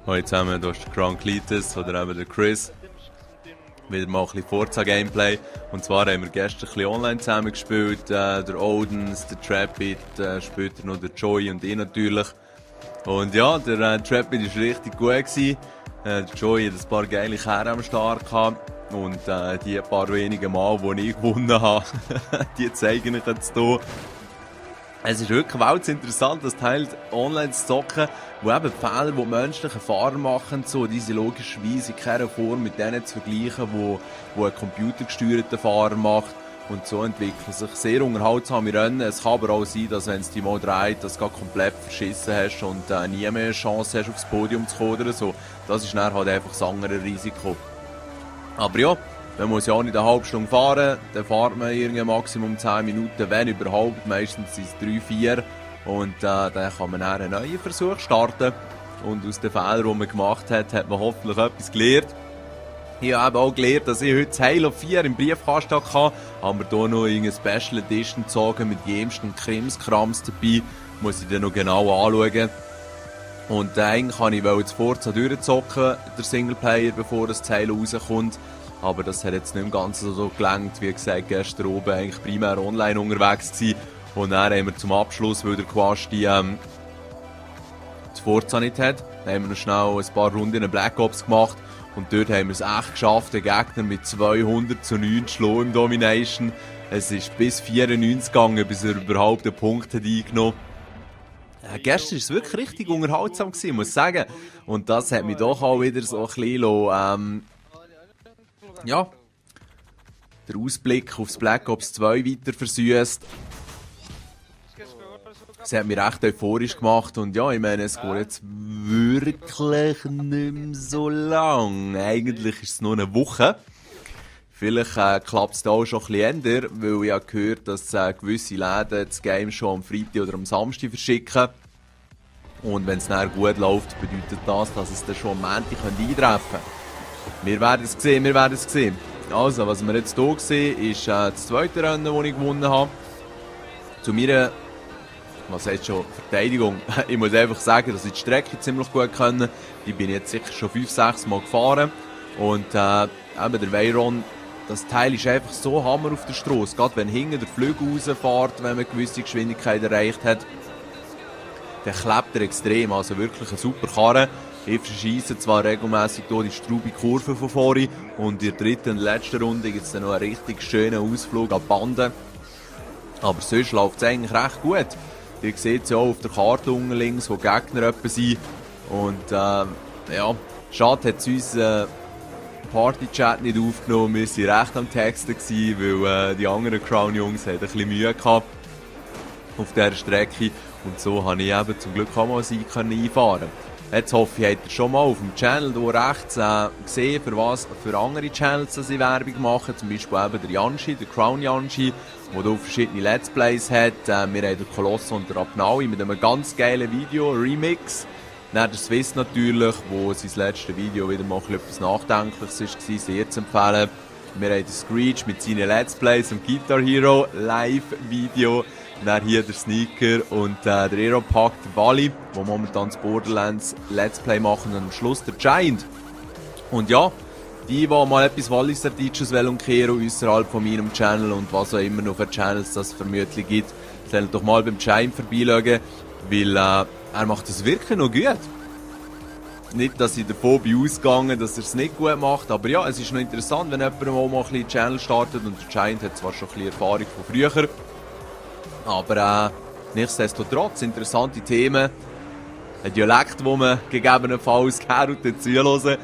Hallo zusammen, hier ist der Crown Cletus oder eben der Chris. Wieder mal ein bisschen Forza-Gameplay. Und zwar haben wir gestern ein bisschen online zusammen gespielt. Der Odens, der Trapit, später noch der Joey und ich natürlich. Und ja, der Trapit war richtig gut gewesen. Der Joey hat ein paar geile Kerle am Start gehabt. Und die paar wenigen Mal, die ich gewonnen habe, die zeigen ich jetzt hier. Es ist wirklich interessant, das Teil online zu zocken, wo eben die Fehler, die menschliche Fahrer machen, so, diese logischerweise in keiner Form mit denen zu vergleichen, wo ein computergesteuerter Fahrer macht. Und so entwickeln sich sehr unterhaltsame Rennen. Es kann aber auch sein, dass wenn es dich mal dreht, dass du komplett verschissen hast und nie mehr eine Chance hast, aufs Podium zu kommen oder so. Das ist dann halt einfach das andere Risiko. Aber ja, man muss ja auch nicht eine halbe Stunde fahren, dann fährt man irgendwie Maximum 10 Minuten, wenn überhaupt, meistens sind es 3, 4 und dann kann man dann einen neuen Versuch starten und aus den Fehlern, die man gemacht hat, hat man hoffentlich etwas gelernt. Ich habe auch gelernt, dass ich heute Halo 4 im Briefkasten hatte, haben wir hier noch eine Special Edition gezogen mit jedem Krimskrams dabei, muss ich dann noch genau anschauen. Und eigentlich wollte ich das Forza durchzocken, der Singleplayer, bevor das Halo rauskommt. Aber das hat jetzt nicht im Ganzen so gelangt. Wie gesagt, gestern oben eigentlich primär online unterwegs gewesen. Und dann haben wir zum Abschluss, weil der Quasti das Forza nicht hat, haben wir noch schnell ein paar Runden in Black Ops gemacht. Und dort haben wir es echt geschafft, den Gegner mit 200:9 zu schlagen im Domination. Es ist bis 94 gegangen, bis er überhaupt einen Punkt hat eingenommen. Gestern war es wirklich richtig unterhaltsam gewesen, muss ich sagen. Und das hat mich doch auch wieder so ein bisschen ja, der Ausblick aufs Black Ops 2 weiter versüßt. Es hat mich recht euphorisch gemacht und ja, ich meine, es geht jetzt wirklich nicht mehr so lang. Eigentlich ist es nur eine Woche. Vielleicht klappt es da auch schon ein bisschen ändern, weil ich habe gehört, dass gewisse Läden das Game schon am Freitag oder am Samstag verschicken. Und wenn es dann gut läuft, bedeutet das, dass es dann schon am Montag eintreffen könnte. Wir werden es sehen, Also, was wir jetzt hier sehen, ist das zweite Rennen, das ich gewonnen habe. Zu meiner, was heißt schon, Verteidigung. Ich muss einfach sagen, dass ich die Strecke ziemlich gut kenne. Die bin ich jetzt sicher schon 5, 6 Mal gefahren. Und eben der Veyron, das Teil ist einfach so Hammer auf der Strasse. Gerade wenn hinten der Flügel rausfährt, wenn man eine gewisse Geschwindigkeit erreicht hat, dann klebt er extrem. Also wirklich eine super Karre. Ich verschieße zwar regelmässig hier die straubige Kurve von vorne und in der dritten und letzten Runde gibt es dann noch einen richtig schönen Ausflug an die Bande. Aber sonst läuft es eigentlich recht gut. Ihr seht es ja auch auf der Karte unten links, wo Gegner etwa sind. Und ja, schade hat es uns Party-Chat nicht aufgenommen. Wir waren recht am Texten gewesen, weil die anderen Crown-Jungs hatten ein bisschen Mühe gehabt auf dieser Strecke. Und so konnte ich eben zum Glück auch mal Sieg einfahren. Jetzt hoffe ich, habt ihr schon mal auf dem Channel hier rechts gesehen, für andere Channels dass ich Werbung mache. Zum Beispiel eben der Janshi, der Crown Janshi, der hier verschiedene Let's Plays hat. Wir haben den Koloss und der Abnaui mit einem ganz geilen Video, Remix. Dann der Swiss natürlich, wo sein letztes Video wieder mal etwas Nachdenkliches war, sehr zu empfehlen. Wir haben den Screech mit seinen Let's Plays und Guitar Hero Live-Video. Dann hier der Sneaker und der Aeropack, der Wally, der momentan das Borderlands Let's Play machen und am Schluss der Giant. Und ja, die mal etwas Walliser-Deutsches umkehren außerhalb von meinem Channel und was auch immer noch für Channels das vermutlich gibt, sollen doch mal beim Giant vorbeischauen, weil er macht das wirklich noch gut. Nicht, dass ich davon bin ausgegangen, dass er es nicht gut macht, aber ja, es ist noch interessant, wenn jemand mal ein bisschen Channel startet und der Giant hat zwar schon ein bisschen Erfahrung von früher, aber nichtsdestotrotz interessante Themen, ein Dialekt, den man gegebenenfalls gerne zuhören.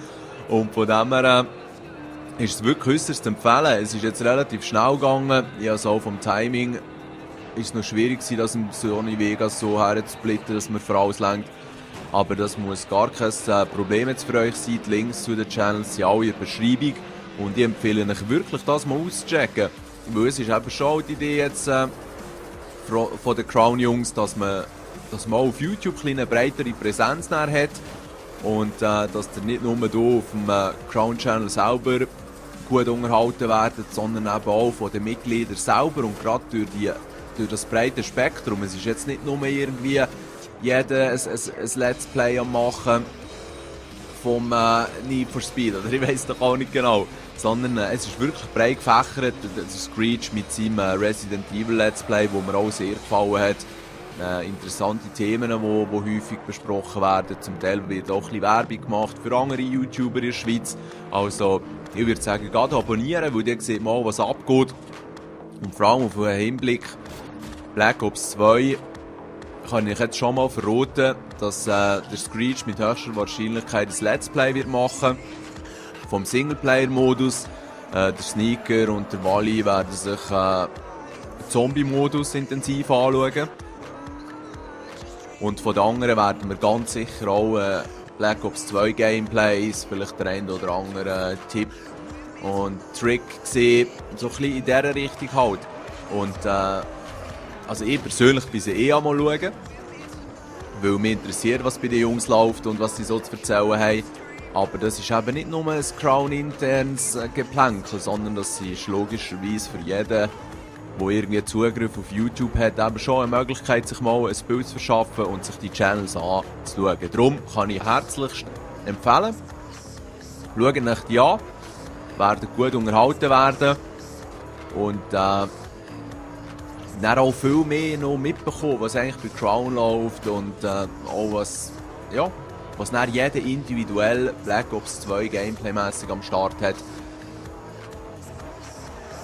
Und von dem her ist es wirklich äußerst zu empfehlen. Es ist jetzt relativ schnell gegangen. Ja, so vom Timing ist es noch schwierig gewesen, das im Sony Vegas so herzusplitten, dass man für alles lenkt. Aber das muss gar kein Problem jetzt für euch sein. Die Links zu den Channels sind alle in der Beschreibung. Und ich empfehle euch wirklich, das mal auszuchecken. Weil es ist eben schon die Idee jetzt von den Crown-Jungs, dass man auf YouTube eine breitere Präsenz hat und dass ihr nicht nur hier auf dem Crown-Channel selber gut unterhalten werdet, sondern eben auch von den Mitgliedern selber und gerade durch das breite Spektrum. Es ist jetzt nicht nur irgendwie jeder ein Let's Play am machen vom Need for Speed, oder ich weiß doch auch nicht genau. Sondern es ist wirklich breit gefächert. Der Screech mit seinem Resident Evil Let's Play, wo mir auch sehr gefallen hat. Interessante Themen, die häufig besprochen werden. Zum Teil wird auch ein bisschen Werbung gemacht für andere YouTuber in der Schweiz. Also ich würde sagen, gerade abonnieren, weil dann sieht man auch, was abgeht. Und vor allem auf den Hinblick Black Ops 2 kann ich jetzt schon mal verraten, dass der Screech mit höchster Wahrscheinlichkeit ein Let's Play wird machen vom Singleplayer-Modus. Der Sneaker und der Wally werden sich den Zombie-Modus intensiv anschauen. Und von den anderen werden wir ganz sicher auch Black Ops 2 Gameplays, vielleicht der ein oder andere Tipp und Trick sehen, so ein bisschen in dieser Richtung halt. Und also ich persönlich bin sie eh einmal schauen, weil mich interessiert, was bei den Jungs läuft und was sie so zu erzählen haben. Aber das ist eben nicht nur ein Crown-internes Geplänkel, sondern das ist logischerweise für jeden, der irgendwie Zugriff auf YouTube hat, eben schon eine Möglichkeit, sich mal ein Bild zu verschaffen und sich die Channels anzuschauen. Darum kann ich herzlichst empfehlen. Schaut euch die an, werden gut unterhalten werden und dann auch viel mehr noch mitbekommen, was eigentlich bei Crown läuft und auch was dann jeder individuell Black Ops 2 Gameplay-mässig am Start hat.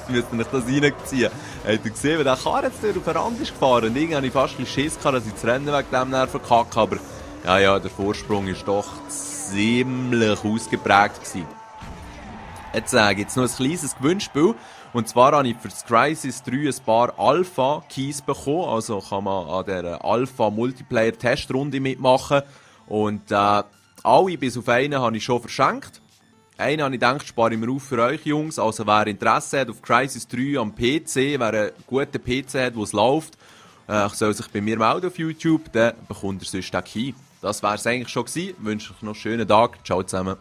Müsst ihr euch das reinziehen. Habt ihr gesehen, wie der Karren jetzt auf den Rand ist gefahren? Und irgendwie habe ich fast ein bisschen Schiss gehabt, dass ich das Rennen wegen dem verkacke. Aber ja, der Vorsprung ist doch ziemlich ausgeprägt gewesen. Jetzt gibt es noch ein kleines Gewinnspiel. Und zwar habe ich für das Crysis 3 ein paar Alpha-Keys bekommen. Also kann man an dieser Alpha-Multiplayer-Testrunde mitmachen. Und alle bis auf einen habe ich schon verschenkt. Einen habe ich gedacht, spare ich mir auf für euch Jungs. Also wer Interesse hat auf Crysis 3 am PC, wer einen guten PC hat, wo es läuft, soll sich bei mir melden auf YouTube, dann bekommt ihr sonst den Key. Das wäre es eigentlich schon gewesen. Ich wünsche euch noch einen schönen Tag. Ciao zusammen.